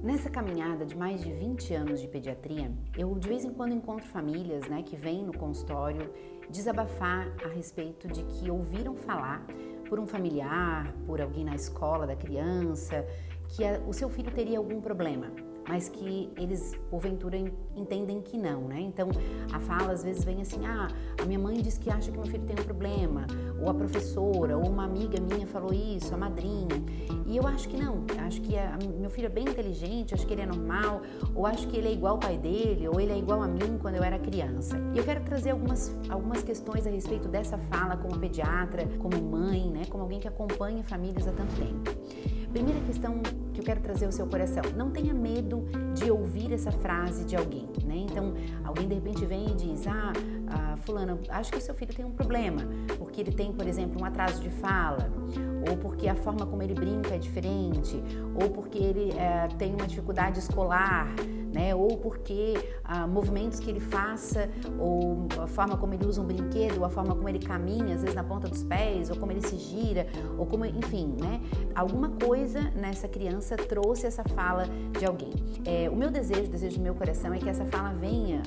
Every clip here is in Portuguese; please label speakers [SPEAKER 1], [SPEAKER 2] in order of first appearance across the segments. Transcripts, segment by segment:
[SPEAKER 1] Nessa caminhada de mais de 20 anos de pediatria, eu de vez em quando encontro famílias, que vêm no consultório desabafar a respeito de que ouviram falar por um familiar, por alguém na escola da criança, que o seu filho teria algum problema, mas que eles, porventura, entendem que não, Então, a fala às vezes vem assim, a minha mãe diz que acha que meu filho tem um problema, ou a professora, ou uma amiga minha falou isso, a madrinha, e eu acho que não, acho que meu filho é bem inteligente, acho que ele é normal, ou acho que ele é igual ao pai dele, ou ele é igual a mim quando eu era criança. E eu quero trazer algumas questões a respeito dessa fala como pediatra, como mãe, como alguém que acompanha famílias há tanto tempo. Primeira questão que eu quero trazer ao seu coração, não tenha medo de ouvir essa frase de alguém, Então, alguém de repente vem e diz, fulano, acho que o seu filho tem um problema, porque ele tem, por exemplo, um atraso de fala, ou porque a forma como ele brinca é diferente, ou porque ele tem uma dificuldade escolar, ou porque movimentos que ele faça, ou a forma como ele usa um brinquedo, ou a forma como ele caminha, às vezes na ponta dos pés, ou como ele se gira, ou como, enfim, alguma coisa nessa criança trouxe essa fala de alguém. O meu desejo do meu coração é que essa fala venha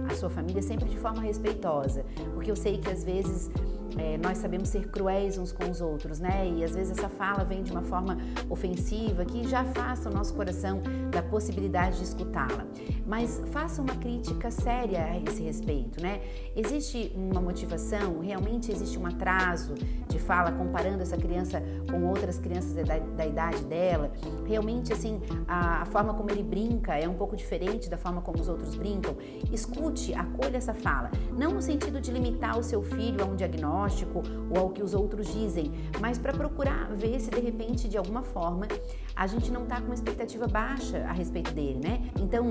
[SPEAKER 1] à sua família sempre de forma respeitosa, porque eu sei que às vezes nós sabemos ser cruéis uns com os outros, E às vezes essa fala vem de uma forma ofensiva que já afasta o nosso coração da possibilidade de escutá-la. Mas faça uma crítica séria a esse respeito, Existe uma motivação, realmente existe um atraso de fala comparando essa criança com outras crianças da idade dela? Realmente, assim, a forma como ele brinca é um pouco diferente da forma como os outros brincam? Escute, acolha essa fala, não no sentido de limitar o seu filho a um diagnóstico ou ao que os outros dizem, mas para procurar ver se de repente, de alguma forma, a gente não está com uma expectativa baixa a respeito dele, Então,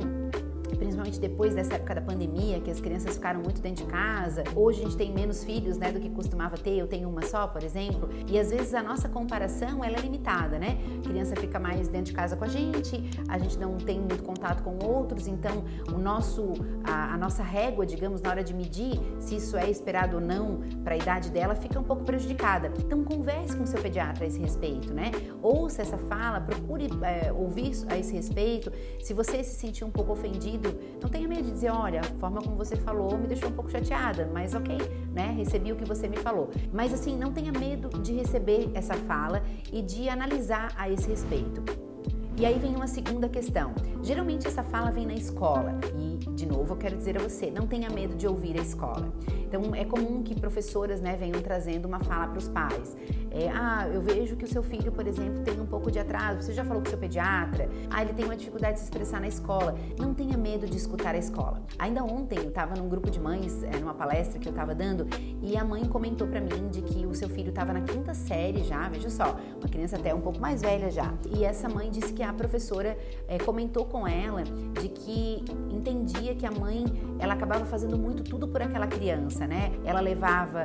[SPEAKER 1] principalmente depois dessa época da pandemia, que as crianças ficaram muito dentro de casa. Hoje a gente tem menos filhos, do que costumava ter. Eu tenho uma só, por exemplo. E às vezes a nossa comparação, ela é limitada, A criança fica mais dentro de casa com a gente não tem muito contato com outros, então a nossa régua, digamos, na hora de medir se isso é esperado ou não para a idade dela, fica um pouco prejudicada. Então converse com o seu pediatra a esse respeito, Ouça essa fala, procure ouvir a esse respeito. Se você se sentir um pouco ofendido, não tenha medo de dizer, olha, a forma como você falou me deixou um pouco chateada, mas ok, recebi o que você me falou. Mas assim, não tenha medo de receber essa fala e de analisar a esse respeito. E aí vem uma segunda questão. Geralmente essa fala vem na escola e, de novo, eu quero dizer a você, não tenha medo de ouvir a escola. Então, é comum que professoras, venham trazendo uma fala para os pais. Eu vejo que o seu filho, por exemplo, tem um pouco de atraso. Você já falou com o seu pediatra? Ele tem uma dificuldade de se expressar na escola. Não tenha medo de escutar a escola. Ainda ontem eu estava num grupo de mães, numa palestra que eu estava dando, e a mãe comentou para mim de que o seu filho estava na 5ª série já, veja só, uma criança até um pouco mais velha já. E essa mãe disse que a professora comentou com ela de que entendia que a mãe, ela acabava fazendo muito tudo por aquela criança, Ela levava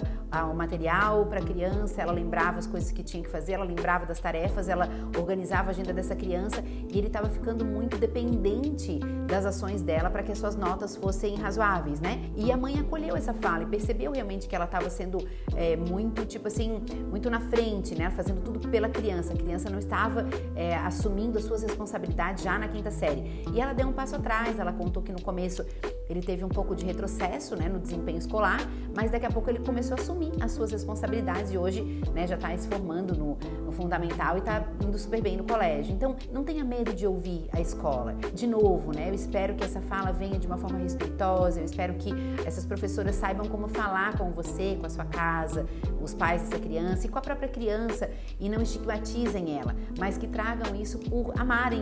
[SPEAKER 1] o material para a criança, ela lembrava as coisas que tinha que fazer, ela lembrava das tarefas, ela organizava a agenda dessa criança e ele estava ficando muito dependente das ações dela para que as suas notas fossem razoáveis, E a mãe acolheu essa fala e percebeu realmente que ela estava sendo muito, muito na frente, fazendo tudo pela criança. A criança não estava assumindo as suas responsabilidades já na 5ª série. E ela deu um passo atrás, ela contou que no começo ele teve um pouco de retrocesso, no desempenho escolar, mas daqui a pouco ele começou a assumir as suas responsabilidades e hoje, já está se formando no fundamental e está indo super bem no colégio. Então, não tenha medo de ouvir a escola. De novo, eu espero que essa fala venha de uma forma respeitosa, eu espero que essas professoras saibam como falar com você, com a sua casa, os pais dessa criança e com a própria criança e não estigmatizem ela, mas que tragam isso por amarem,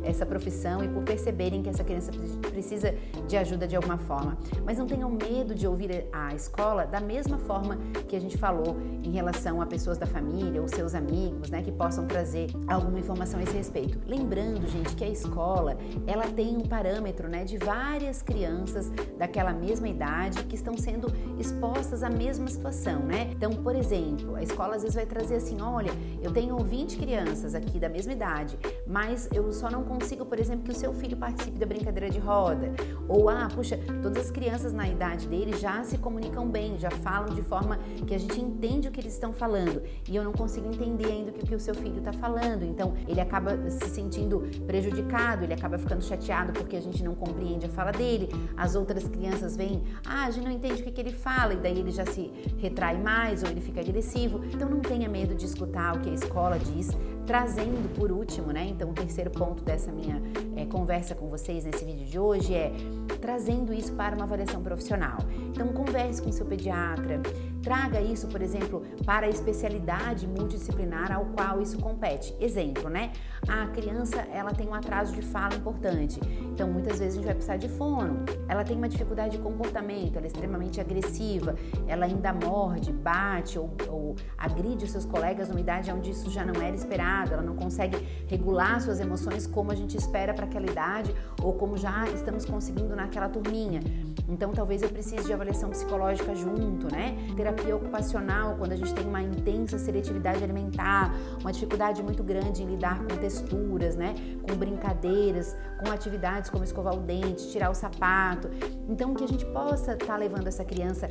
[SPEAKER 1] essa profissão e por perceberem que essa criança precisa de ajuda de alguma forma. Mas não tenham medo de ouvir a escola da mesma forma que a gente falou em relação a pessoas da família ou seus amigos, que possam trazer alguma informação a esse respeito. Lembrando, gente, que a escola, ela tem um parâmetro, de várias crianças daquela mesma idade que estão sendo expostas à mesma situação, Então, por exemplo, a escola às vezes vai trazer assim, olha, eu tenho 20 crianças aqui da mesma idade, mas eu só não consigo, por exemplo, que o seu filho participe da brincadeira de roda, Ou, puxa, todas as crianças na idade dele já se comunicam bem, já falam de forma que a gente entende o que eles estão falando e eu não consigo entender ainda o que o seu filho está falando. Então, ele acaba se sentindo prejudicado, ele acaba ficando chateado porque a gente não compreende a fala dele. As outras crianças veem, a gente não entende o que ele fala e daí ele já se retrai mais ou ele fica agressivo. Então, não tenha medo de escutar o que a escola diz, trazendo por último, né? Então, o terceiro ponto dessa minha conversa com vocês nesse vídeo de hoje é trazendo isso para uma avaliação profissional. Então, converse com seu pediatra, traga isso, por exemplo, para a especialidade multidisciplinar ao qual isso compete. Exemplo, né? A criança, ela tem um atraso de fala importante, então muitas vezes a gente vai precisar de fono. Ela tem uma dificuldade de comportamento, ela é extremamente agressiva, ela ainda morde, bate ou agride os seus colegas numa idade onde isso já não era esperado, ela não consegue regular suas emoções como a gente espera para aquela idade ou como já estamos conseguindo naquela turminha. Então, talvez eu precise de avaliação psicológica junto, né? Terapia ocupacional, quando a gente tem uma intensa seletividade alimentar, uma dificuldade muito grande em lidar com texturas, né? Com brincadeiras, com atividades como escovar o dente, tirar o sapato. Então, que a gente possa estar levando essa criança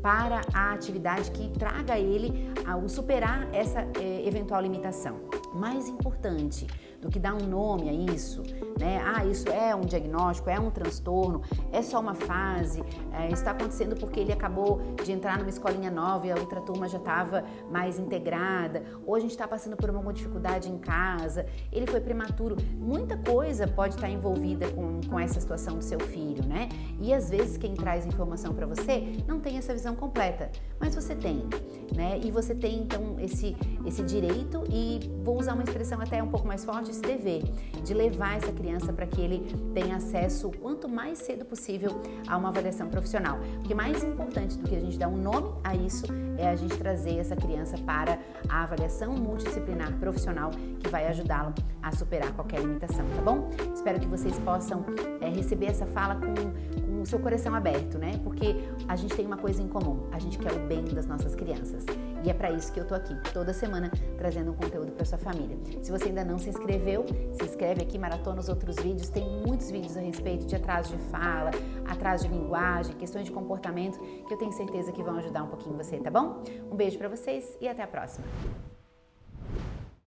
[SPEAKER 1] para a atividade que traga a ele ao superar essa eventual limitação. Mais importante do que dar um nome a isso, né? Isso é um diagnóstico, é um transtorno, é só uma fase, está acontecendo porque ele acabou de entrar numa escolinha nova e a outra turma já estava mais integrada, ou a gente está passando por uma dificuldade em casa, ele foi prematuro. Muita coisa pode estar envolvida com essa situação do seu filho, né? E às vezes quem traz informação para você não tem essa visão completa, mas você tem, né? E você tem então esse direito e vou usar uma expressão até um pouco mais forte, esse dever, de levar essa criança para que ele tenha acesso o quanto mais cedo possível a uma avaliação profissional. Porque mais importante do que a gente dar um nome a isso é a gente trazer essa criança para a avaliação multidisciplinar profissional que vai ajudá-lo a superar qualquer limitação, tá bom? Espero que vocês possam receber essa fala com o seu coração aberto, né? Porque a gente tem uma coisa em comum, a gente quer o bem das nossas crianças. E é para isso que eu tô aqui, toda semana, trazendo um conteúdo para sua família. Se você ainda não se inscreveu, se inscreve aqui, maratona os outros vídeos. Tem muitos vídeos a respeito de atraso de fala, atraso de linguagem, questões de comportamento, que eu tenho certeza que vão ajudar um pouquinho você, tá bom? Um beijo para vocês e até a próxima.